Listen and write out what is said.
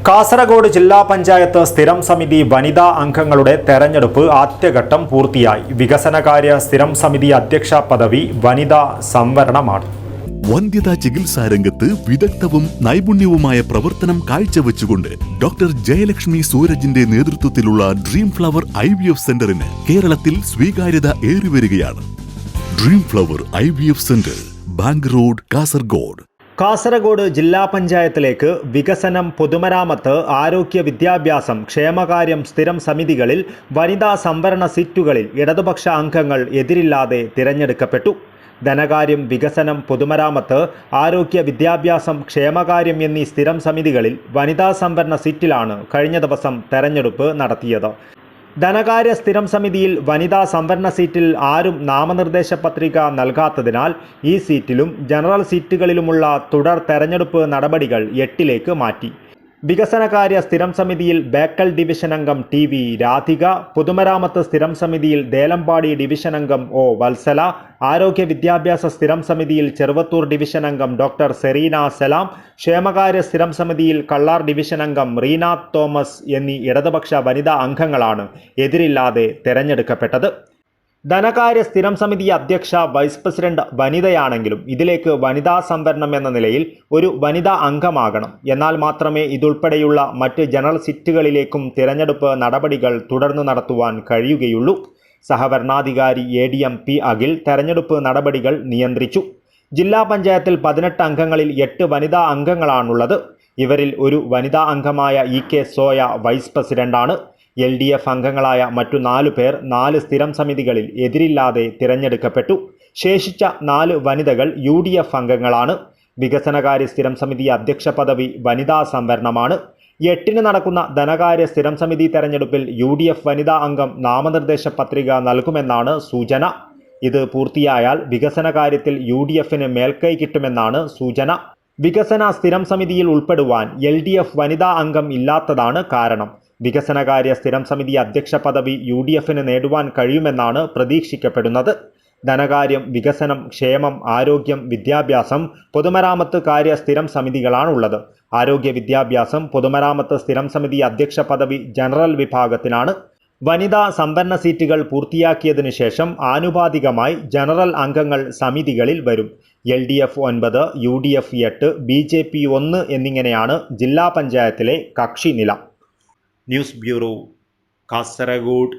കാസർഗോഡ് ജില്ലാ പഞ്ചായത്ത് സ്ഥിരം സമിതി വനിതാ അംഗങ്ങളുടെ തെരഞ്ഞെടുപ്പ് ആദ്യഘട്ടം പൂർത്തിയായി. വികസനകാര്യ സ്ഥിരം സമിതി അധ്യക്ഷ പദവി വനിതാ സംവരണമാണ്. വന്ധ്യതാ ചികിത്സാ രംഗത്ത് വിദഗ്ധവും നൈപുണ്യവുമായ പ്രവർത്തനം കാഴ്ചവെച്ചുകൊണ്ട് ഡോക്ടർ ജയലക്ഷ്മി സൂരജിന്റെ നേതൃത്വത്തിലുള്ള ഡ്രീം ഫ്ലവർ IVF സെന്ററിന് കേരളത്തിൽ സ്വീകാര്യത ഏറിവരികയാണ്. Dream flower IVF centre, bank road, Kasaragod. Kasaragod ജില്ലാ പഞ്ചായത്തിലേക്ക് വികസനം, പൊതുമരാമത്ത്, ആരോഗ്യ, വിദ്യാഭ്യാസം, ക്ഷേമകാര്യം സ്ഥിരം സമിതികളിൽ വനിതാ സംവരണ സീറ്റുകളിൽ ഇടതുപക്ഷ അംഗങ്ങൾ എതിരില്ലാതെ തിരഞ്ഞെടുക്കപ്പെട്ടു. ധനകാര്യം, വികസനം, പൊതുമരാമത്ത്, ആരോഗ്യ, വിദ്യാഭ്യാസം, ക്ഷേമകാര്യം എന്നീ സ്ഥിരം സമിതികളിൽ വനിതാ സംവരണ സീറ്റിലാണ് കഴിഞ്ഞ ദിവസം തെരഞ്ഞെടുപ്പ് നടത്തിയത്. ധനകാര്യ സ്ഥിരം സമിതിയിൽ വനിതാ സംവരണ സീറ്റിൽ ആരും നാമനിർദ്ദേശ പത്രിക നൽകാത്തതിനാൽ ഈ സീറ്റിലും ജനറൽ സീറ്റുകളിലുമുള്ള തുടർ തെരഞ്ഞെടുപ്പ് നടപടികൾ 8ലേക്ക് മാറ്റി. വികസനകാര്യ സ്ഥിരം സമിതിയിൽ ബേക്കൽ ഡിവിഷൻ അംഗം TV രാധിക, പൊതുമരാമത്ത് സ്ഥിരം സമിതിയിൽ ദേലമ്പാടി ഡിവിഷൻ അംഗം O വത്സല, ആരോഗ്യ വിദ്യാഭ്യാസ സ്ഥിരം സമിതിയിൽ ചെറുവത്തൂർ ഡിവിഷൻ അംഗം ഡോക്ടർ സെറീന സലാം, ക്ഷേമകാര്യ സ്ഥിരം സമിതിയിൽ കള്ളാർ ഡിവിഷൻ അംഗം റീന തോമസ് എന്നീ ഇടതുപക്ഷ വനിതാ അംഗങ്ങളാണ് എതിരില്ലാതെ തെരഞ്ഞെടുക്കപ്പെട്ടത്. ധനകാര്യ സ്ഥിരം സമിതി അധ്യക്ഷ വൈസ് പ്രസിഡന്റ് വനിതയാണെങ്കിലും ഇതിലേക്ക് വനിതാ സംവരണം എന്ന നിലയിൽ ഒരു വനിതാ അംഗമാകണം. എന്നാൽ മാത്രമേ ഇതുൾപ്പെടെയുള്ള മറ്റ് ജനറൽ സീറ്റുകളിലേക്കും തിരഞ്ഞെടുപ്പ് നടപടികൾ തുടർന്ന് നടത്തുവാൻ കഴിയുകയുള്ളൂ. സഹവരണാധികാരി ADM P അഖിൽ തെരഞ്ഞെടുപ്പ് നടപടികൾ നിയന്ത്രിച്ചു. ജില്ലാ പഞ്ചായത്തിൽ 18 അംഗങ്ങളിൽ 8 വനിതാ അംഗങ്ങളാണുള്ളത്. ഇവരിൽ ഒരു വനിതാ അംഗമായ EK സോയ വൈസ് പ്രസിഡന്റാണ്. LDF അംഗങ്ങളായ മറ്റു 4 പേർ 4 സ്ഥിരം സമിതികളിൽ എതിരില്ലാതെ തിരഞ്ഞെടുക്കപ്പെട്ടു. ശേഷിച്ച 4 വനിതകൾ UDF അംഗങ്ങളാണ്. വികസനകാര്യ സ്ഥിരം സമിതി അധ്യക്ഷ പദവി വനിതാ സംവരണമാണ്. 8-ന് നടക്കുന്ന ധനകാര്യ സ്ഥിരം സമിതി തെരഞ്ഞെടുപ്പിൽ UDF വനിതാ അംഗം നാമനിർദ്ദേശ പത്രിക നൽകുമെന്നാണ് സൂചന. ഇത് പൂർത്തിയായാൽ വികസനകാര്യത്തിൽ UDFന് മേൽക്കൈ കിട്ടുമെന്നാണ് സൂചന. വികസന സ്ഥിരം സമിതിയിൽ ഉൾപ്പെടുവാൻ LDF വനിതാ അംഗം ഇല്ലാത്തതാണ് കാരണം. വികസനകാര്യ സ്ഥിരം സമിതി അധ്യക്ഷ പദവി UDFന് നേടുവാൻ കഴിയുമെന്നാണ് പ്രതീക്ഷിക്കപ്പെടുന്നത്. ധനകാര്യം, വികസനം, ക്ഷേമം, ആരോഗ്യം, വിദ്യാഭ്യാസം, പൊതുമരാമത്ത് കാര്യ സ്ഥിരം സമിതികളാണുള്ളത്. ആരോഗ്യ, വിദ്യാഭ്യാസം, പൊതുമരാമത്ത് സ്ഥിരം സമിതി അധ്യക്ഷ പദവി ജനറൽ വിഭാഗത്തിനാണ്. വനിതാ സംവരണ സീറ്റുകൾ പൂർത്തിയാക്കിയതിനു ശേഷം ആനുപാതികമായി ജനറൽ അംഗങ്ങൾ സമിതികളിൽ വരും. LDF 9, UDF 8, BJP 1 എന്നിങ്ങനെയാണ് ജില്ലാ പഞ്ചായത്തിലെ കക്ഷി നില. News bureau, Kasaragod.